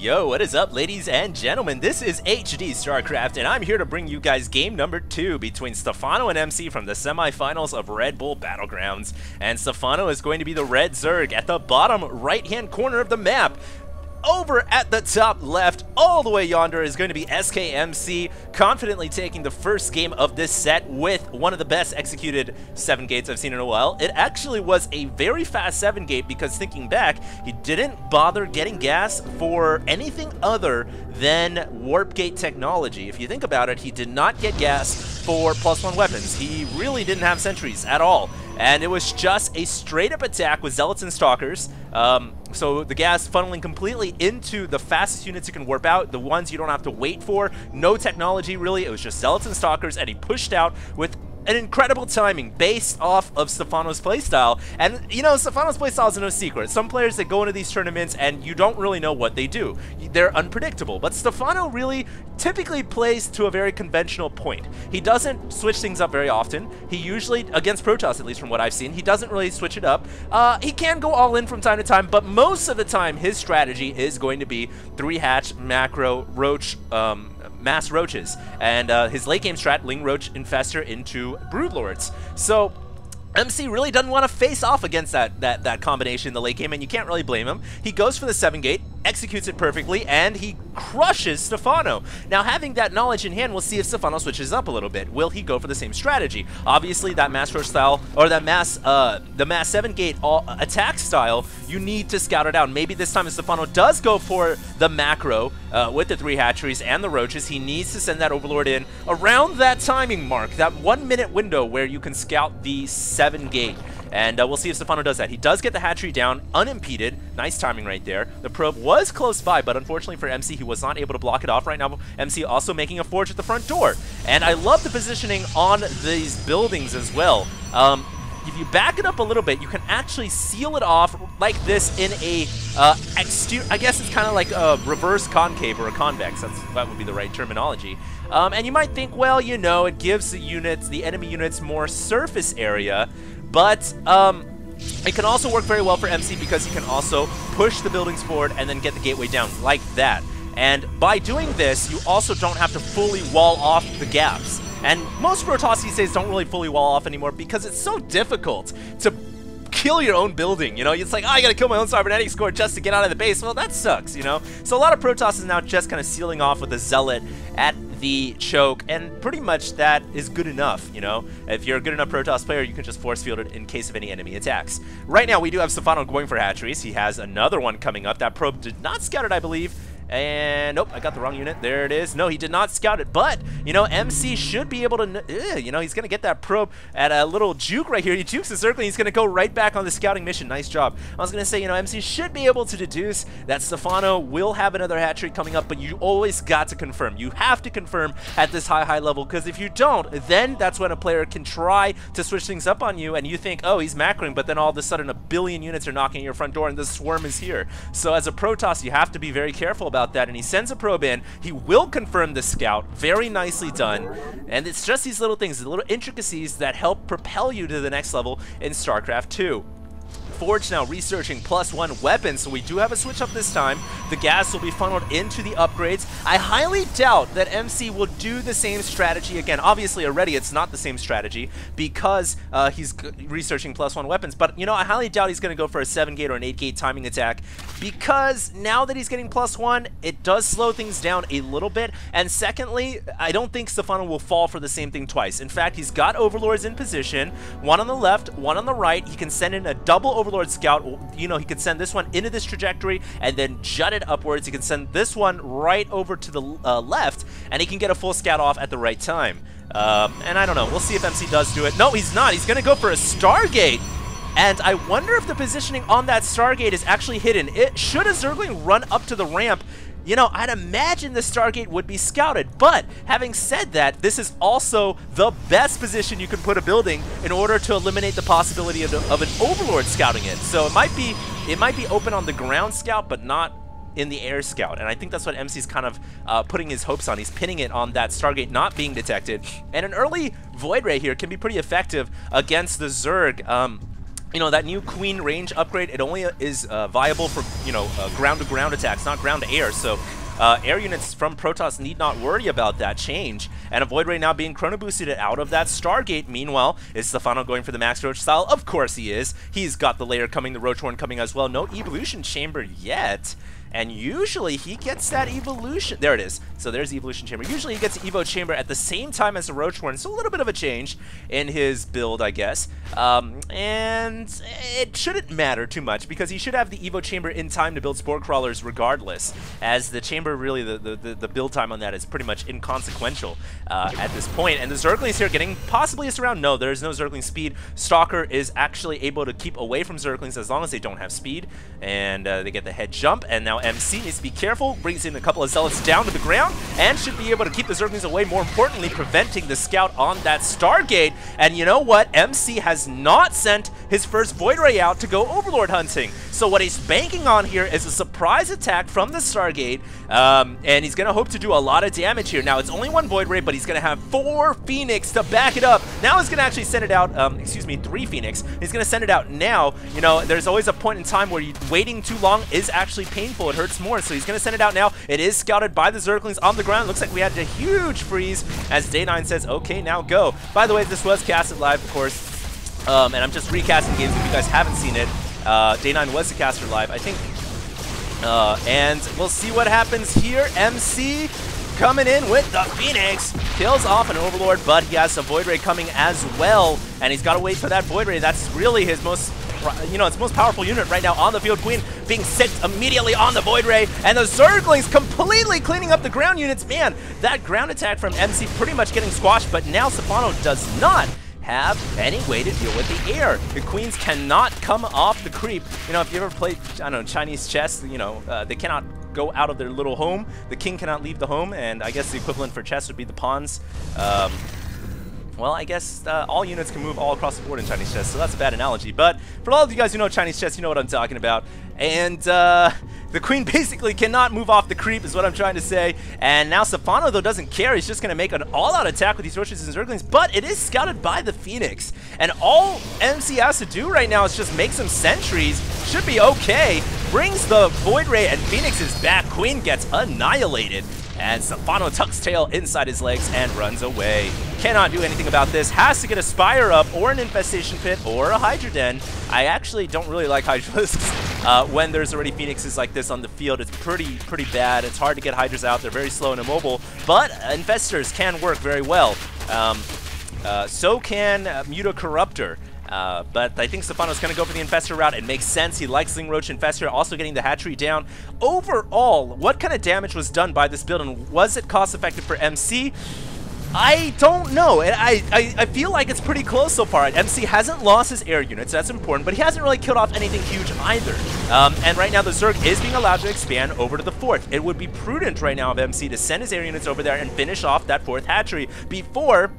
Yo, what is up, ladies and gentlemen? This is HD StarCraft, and I'm here to bring you guys game number 2 between Stephano and MC from the semifinals of Red Bull Battlegrounds. And Stephano is going to be the red Zerg at the bottom right-hand corner of the map. Over at the top left, all the way yonder, is going to be SKMC, confidently taking the first game of this set with one of the best executed 7 gates I've seen in a while. It actually was a very fast 7 gate because, thinking back, he didn't bother getting gas for anything other than warp gate technology. If you think about it, he did not get gas for +1 weapons. He really didn't have sentries at all. And it was just a straight-up attack with Zealots and Stalkers. So the gas funneling completely into the fastest units you can warp out, the ones you don't have to wait for. No technology, really. It was just Zealots and Stalkers, and he pushed out with an incredible timing based off of Stephano's playstyle. And, you know, Stephano's playstyle is no secret. Some players that go into these tournaments and you don't really know what they do. They're unpredictable. But Stephano really typically plays to a very conventional point. He doesn't switch things up very often. He usually, against Protoss at least from what I've seen, he doesn't really switch it up. He can go all in from time to time, but most of the time his strategy is going to be 3-hatch, macro, roach, mass roaches, and his late game strat, Ling Roach Infestor into Broodlords. So MC really doesn't want to face off against that combination in the late game, and you can't really blame him. He goes for the 7 gate, executes it perfectly, and he crushes Stephano. Now, having that knowledge in hand, we'll see if Stephano switches up a little bit. Will he go for the same strategy? Obviously, that mass roach style, or that the mass 7 gate attack style, you need to scout it out. Maybe this time if Stephano does go for the macro with the 3 hatcheries and the roaches, he needs to send that Overlord in around that timing mark, that 1-minute window where you can scout the 7 gate. And we'll see if Stephano does that. He does get the hatchery down unimpeded. Nice timing right there. The probe was close by, but unfortunately for MC, he was not able to block it off right now. MC also making a forge at the front door. And I love the positioning on these buildings as well. If you back it up a little bit, you can actually seal it off like this in a exterior. I guess it's kind of like a reverse concave or a convex. That would be the right terminology. And you might think, well, you know, it gives the enemy units more surface area, but it can also work very well for MC because he can also push the buildings forward and then get the gateway down like that. And by doing this, you also don't have to fully wall off the gaps. And most Protoss these days don't really fully wall off anymore because it's so difficult to kill your own building, you know? It's like, oh, I gotta kill my own cybernetics core just to get out of the base. Well, that sucks, you know? So a lot of Protoss is now just kind of sealing off with a Zealot at the choke, and pretty much that is good enough, you know? If you're a good enough Protoss player, you can just force field it in case of any enemy attacks. Right now, we do have Stephano going for hatcheries. He has another one coming up. That probe did not scout it, I believe. And nope, I got the wrong unit. There it is. No, he did not scout it, but you know, MC should be able to, you know, he's gonna get that probe at a little juke right here. He jukes the circle, and he's gonna go right back on the scouting mission. Nice job. I was gonna say, you know, MC should be able to deduce that Stephano will have another hatchery coming up, but you always got to confirm. You have to confirm at this high level, because if you don't, then that's when a player can try to switch things up on you, and you think, oh, he's macroing, but then all of a sudden a billion units are knocking at your front door, and the swarm is here. So as a Protoss, you have to be very careful about that, and he sends a probe in. He will confirm the scout. Very nicely done. And it's just these little things, the little intricacies that help propel you to the next level in StarCraft 2. Forge now researching +1 weapons, so we do have a switch up this time. The gas will be funneled into the upgrades. I highly doubt that MC will do the same strategy again. Obviously already it's not the same strategy because he's researching +1 weapons, but you know, I highly doubt he's going to go for a 7 gate or an 8 gate timing attack, because now that he's getting +1, it does slow things down a little bit. And secondly, I don't think Stephano will fall for the same thing twice. In fact, he's got Overlords in position, one on the left, one on the right. He can send in a double Overlord scout. You know, he could send this one into this trajectory and then jut it upwards. He can send this one right over to the left, and he can get a full scout off at the right time. And I don't know. We'll see if MC does do it. No, he's not. He's going to go for a Stargate. And I wonder if the positioning on that Stargate is actually hidden. Should a Zergling run up to the ramp, you know, I'd imagine the Stargate would be scouted. But having said that, this is also the best position you can put a building in order to eliminate the possibility of an Overlord scouting it. So it might be open on the ground scout, but not in the air scout. And I think that's what MC's kind of putting his hopes on. He's pinning it on that Stargate not being detected. And an early Void Ray here can be pretty effective against the Zerg. you know, that new Queen range upgrade, it only is viable for, you know, ground-to-ground attacks, not ground-to-air. So air units from Protoss need not worry about that change. And a Void Ray now being chrono boosted out of that Stargate. Meanwhile, is Stephano going for the Max Roach style? Of course he is. He's got the layer coming, the Roach Horn coming as well. No Evolution Chamber yet. And usually he gets that Evolution. There it is. So there's Evolution Chamber. Usually he gets Evo Chamber at the same time as the Roach Horn. So a little bit of a change in his build, I guess. And it shouldn't matter too much because he should have the Evo Chamber in time to build Spore Crawlers regardless. As the Chamber, really, the build time on that is pretty much inconsequential at this point. And the Zerglings here getting possibly a surround. No, there's no Zergling speed. Stalker is actually able to keep away from Zerglings as long as they don't have speed. And they get the head jump. And now MC needs to be careful, brings in a couple of Zealots down to the ground, and should be able to keep the Zerglings away, more importantly, preventing the scout on that Stargate. And you know what? MC has not sent his first Void Ray out to go Overlord hunting. So what he's banking on here is a surprise attack from the Stargate, and he's going to hope to do a lot of damage here. Now, it's only one Void Ray, but he's going to have 4 Phoenix to back it up. Now he's going to actually send it out, 3 Phoenix. He's going to send it out now. You know, there's always a point in time where waiting too long is actually painful. It hurts more, so he's going to send it out now. It is scouted by the Zerglings on the ground. Looks like we had a huge freeze as Day9 says, okay, now go. By the way, this was casted live, of course, and I'm just recasting games if you guys haven't seen it. Day9 was the caster live, I think. And we'll see what happens here. MC coming in with the Phoenix. Kills off an Overlord, but he has a Void Ray coming as well. And he's got to wait for that Void Ray. That's really his most, you know, its most powerful unit right now on the field. Queen being sent immediately on the Void Ray, and the Zerglings completely cleaning up the ground units. Man, that ground attack from MC pretty much getting squashed, but now Stephano does not have any way to deal with the air. The Queens cannot come off the creep. You know, if you ever played, I don't know, Chinese chess, you know, they cannot go out of their little home. The king cannot leave the home, and I guess the equivalent for chess would be the pawns. Well, I guess all units can move all across the board in Chinese chess, so that's a bad analogy. But for all of you guys who know Chinese chess, you know what I'm talking about. And the Queen basically cannot move off the creep is what I'm trying to say. And now Stephano, though, doesn't care. He's just going to make an all-out attack with these Roaches and Zerglings. But it is scouted by the Phoenix. And all MC has to do right now is just make some sentries. Should be okay. Brings the Void Ray, and Phoenix is back. Queen gets annihilated. And Stephano tucks tail inside his legs and runs away. Cannot do anything about this. Has to get a Spire up, or an Infestation Pit, or a Hydra Den. I actually don't really like Hydras when there's already Phoenixes like this on the field. It's pretty bad. It's hard to get Hydras out. They're very slow and immobile. But Infestors can work very well. So can Mutacorruptor. But I think Stephano's going to go for the Infestor route. It makes sense. He likes Sling Roach Infestor, also getting the hatchery down. Overall, what kind of damage was done by this build, and was it cost-effective for MC? I don't know. I feel like it's pretty close so far. MC hasn't lost his air units, that's important, but he hasn't really killed off anything huge either. And right now the Zerg is being allowed to expand over to the 4th. It would be prudent right now of MC to send his air units over there and finish off that 4th hatchery before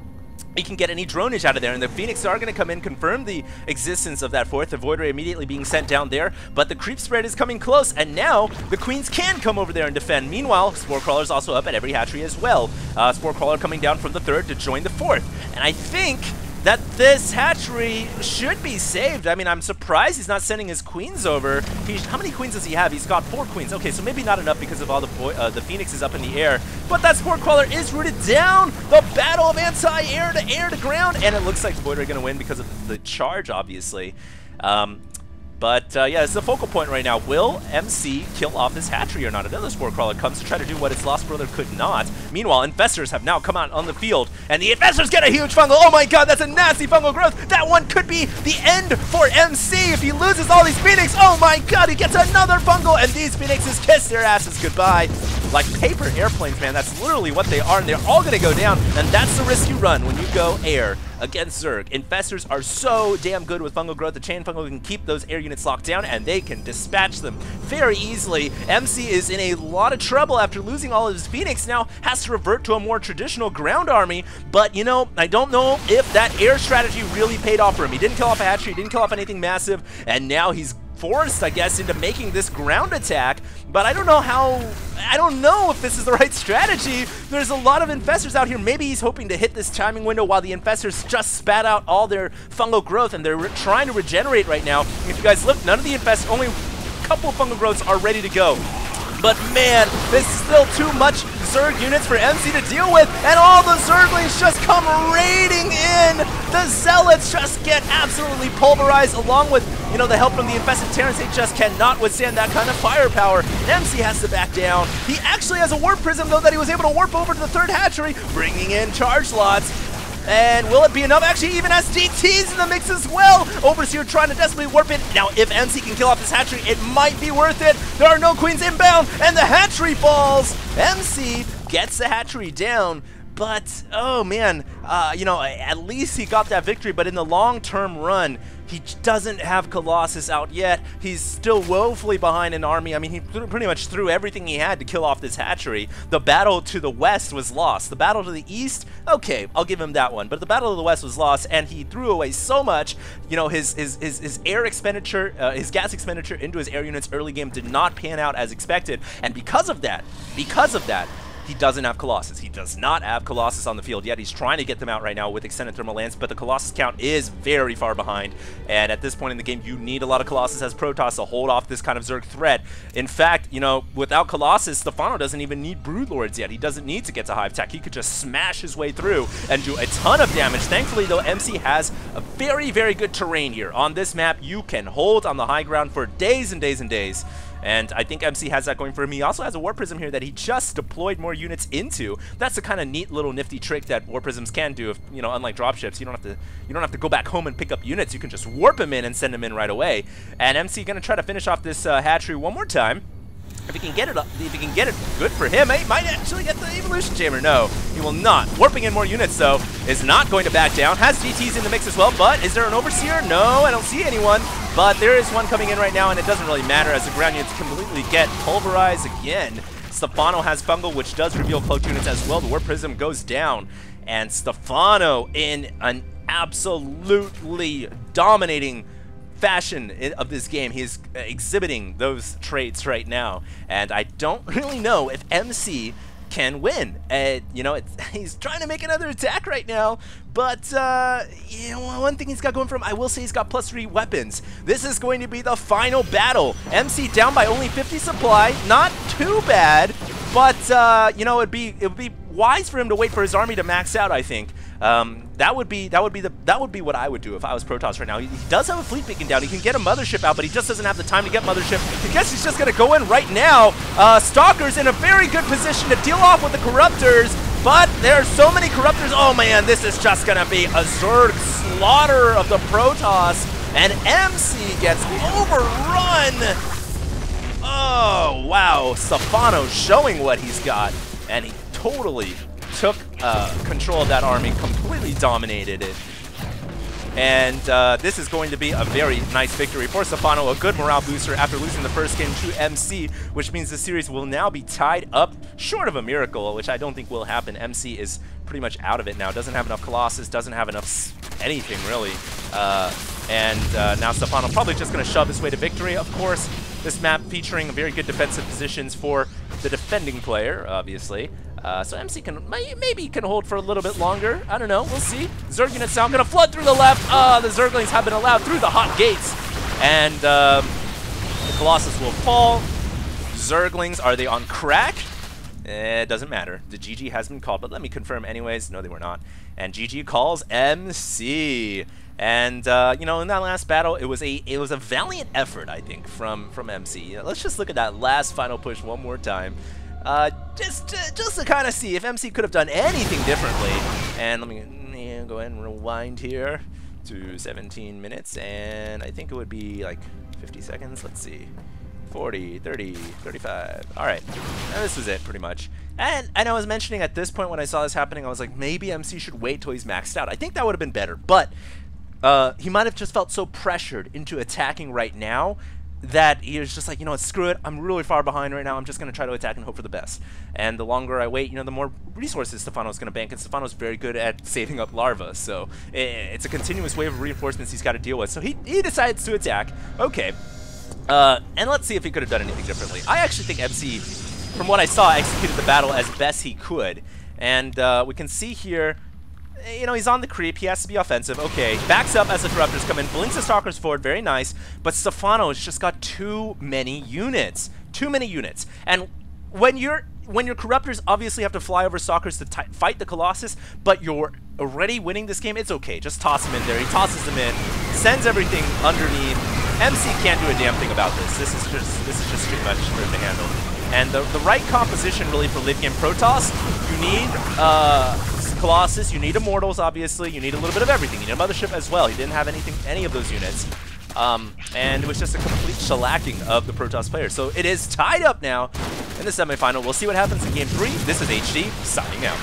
he can get any dronage out of there, and the Phoenix are going to come in, confirm the existence of that 4th, the Void Ray immediately being sent down there, but the creep spread is coming close, and now the Queens can come over there and defend. Meanwhile, Spore Crawler's also up at every hatchery as well. Spore Crawler coming down from the 3rd to join the 4th, and I think that this hatchery should be saved. I mean, I'm surprised he's not sending his Queens over. How many Queens does he have? He's got 4 Queens. Okay, so maybe not enough because of all the Phoenixes up in the air. But that Spore Crawler is rooted down. The battle of anti-air to ground. And it looks like Void Ray going to win because of the charge, obviously. Yeah, it's the focal point right now. Will MC kill off this hatchery or not? Another Spore Crawler comes to try to do what its lost brother could not. Meanwhile, Infestors have now come out on the field, and the Infestors get a huge fungal. Oh my god, that's a nasty fungal growth. That one could be the end for MC if he loses all these Phoenix. Oh my god, he gets another fungal, and these Phoenixes kiss their asses goodbye. Like paper airplanes, man. That's literally what they are, and they're all going to go down, and that's the risk you run when you go air against Zerg. Infestors are so damn good with fungal growth. The chain fungal can keep those air units locked down, and they can dispatch them very easily. MC is in a lot of trouble after losing all of his Phoenix. Now has to revert to a more traditional ground army, but you know, I don't know if that air strategy really paid off for him. He didn't kill off a hatchery, he didn't kill off anything massive, and now he's forced, I guess, into making this ground attack, but I don't know if this is the right strategy. There's a lot of infestors out here. Maybe he's hoping to hit this timing window while the infestors just spat out all their fungal growth, and they're trying to regenerate right now. If you guys look, none of the infestors, only a couple of fungal growths are ready to go. But man, this is still too much Zerg units for MC to deal with, and all the Zerglings just come raiding in. The Zealots just get absolutely pulverized, along with, you know, the help from the infested Terrans. They just cannot withstand that kind of firepower. And MC has to back down. He actually has a warp prism, though, that he was able to warp over to the third hatchery, bringing in charge slots. And will it be enough? Actually, even has DTs in the mix as well. Overseer trying to desperately warp it. Now, if MC can kill off this hatchery, it might be worth it. There are no queens inbound, and the hatchery falls. MC gets the hatchery down, but, oh man, you know, at least he got that victory, but in the long-term run, he doesn't have Colossus out yet. He's still woefully behind an army. I mean, he pretty much threw everything he had to kill off this hatchery. The battle to the west was lost. The battle to the east, okay, I'll give him that one. But the battle to the west was lost, and he threw away so much. You know, his air expenditure, his gas expenditure into his air units early game did not pan out as expected. And because of that, he doesn't have Colossus. He does not have Colossus on the field yet. He's trying to get them out right now with extended thermal lance, but the Colossus count is very far behind. And at this point in the game, you need a lot of Colossus as Protoss to hold off this kind of Zerg threat. In fact, you know, without Colossus, Stephano doesn't even need Broodlords yet. He doesn't need to get to Hive Tech. He could just smash his way through and do a ton of damage. Thankfully, though, MC has a very, very good terrain here. On this map, you can hold on the high ground for days and days and days. And I think MC has that going for him. He also has a Warp Prism here that he just deployed more units into. That's the kind of neat little nifty trick that Warp Prisms can do. If, you know, unlike dropships, you don't have to go back home and pick up units. You can just warp them in and send them in right away. And MC gonna try to finish off this hatchery one more time. If he can get it, good for him. He might actually get the Evolution Chamber. No, he will not. Warping in more units, though, is not going to back down. Has DTs in the mix as well, but is there an Overseer? No, I don't see anyone. But there is one coming in right now, and it doesn't really matter as the ground units completely get pulverized again. Stephano has Fungal, which does reveal cloaked units as well. The Warp Prism goes down, and Stephano in an absolutely dominating fashion of this game. He's exhibiting those traits right now, and I don't really know if MC can win. You know, he's trying to make another attack right now, but you know, one thing he's got going for him, I will say he's got +3 weapons. This is going to be the final battle. MC down by only 50 supply, not too bad, but you know, it would be wise for him to wait for his army to max out, I think. That would be what I would do if I was Protoss right now. He does have a fleet beacon down. He can get a mothership out, but he just doesn't have the time to get mothership. I guess he's just gonna go in right now. Stalker's in a very good position to deal off with the Corruptors, but there are so many Corruptors. Oh man, this is just gonna be a Zerg slaughter of the Protoss, and MC gets overrun. Oh wow, Stephano showing what he's got, and he totally took control of that army, completely dominated it. And this is going to be a very nice victory for Stephano, a good morale booster after losing the first game to MC, which means the series will now be tied up, short of a miracle, which I don't think will happen. MC is pretty much out of it now, doesn't have enough Colossus, doesn't have enough anything really. Now Stephano probably just going to shove his way to victory. Of course, this map featuring very good defensive positions for the defending player, obviously. So MC maybe can hold for a little bit longer. I don't know. We'll see. Zerg units now going to flood through the left. The Zerglings have been allowed through the hot gates. And the Colossus will fall. Zerglings, are they on crack? It doesn't matter. The GG has been called, but let me confirm anyways. No, they were not. And GG calls MC. And you know, in that last battle, it was a valiant effort, I think, from MC. You know, let's just look at that last final push one more time. Just to kind of see if MC could have done anything differently. And let me go ahead and rewind here to 17 minutes, and I think it would be like 50 seconds. Let's see. 40, 30, 35. All right, and this was it pretty much. And I was mentioning at this point when I saw this happening, I was like, maybe MC should wait till he's maxed out. I think that would have been better, but he might have just felt so pressured into attacking right now that he was just like, you know what, screw it, I'm really far behind right now, I'm just going to try to attack and hope for the best. And the longer I wait, you know, the more resources Stephano's going to bank, and Stephano's very good at saving up larvae, so it's a continuous wave of reinforcements he's got to deal with. So he decides to attack. Okay, And let's see if he could have done anything differently. I actually think MC, from what I saw, executed the battle as best he could. And we can see here, you know, he's on the creep. He has to be offensive. Okay, backs up as the Corruptors come in. Blinks the Stalkers forward. Very nice. But Stephano has just got too many units. Too many units. And when your Corruptors obviously have to fly over Stalkers to fight the Colossus, but you're already winning this game, it's okay. Just toss him in there. He tosses them in, sends everything underneath. MC can't do a damn thing about this. This is just too much for him to handle. And the right composition really for late game Protoss, you need Colossus, you need Immortals obviously, you need a little bit of everything. You need a Mothership as well. He didn't have any of those units. And it was just a complete shellacking of the Protoss players. So it is tied up now in the semifinal. We'll see what happens in game 3. This is HD, signing out.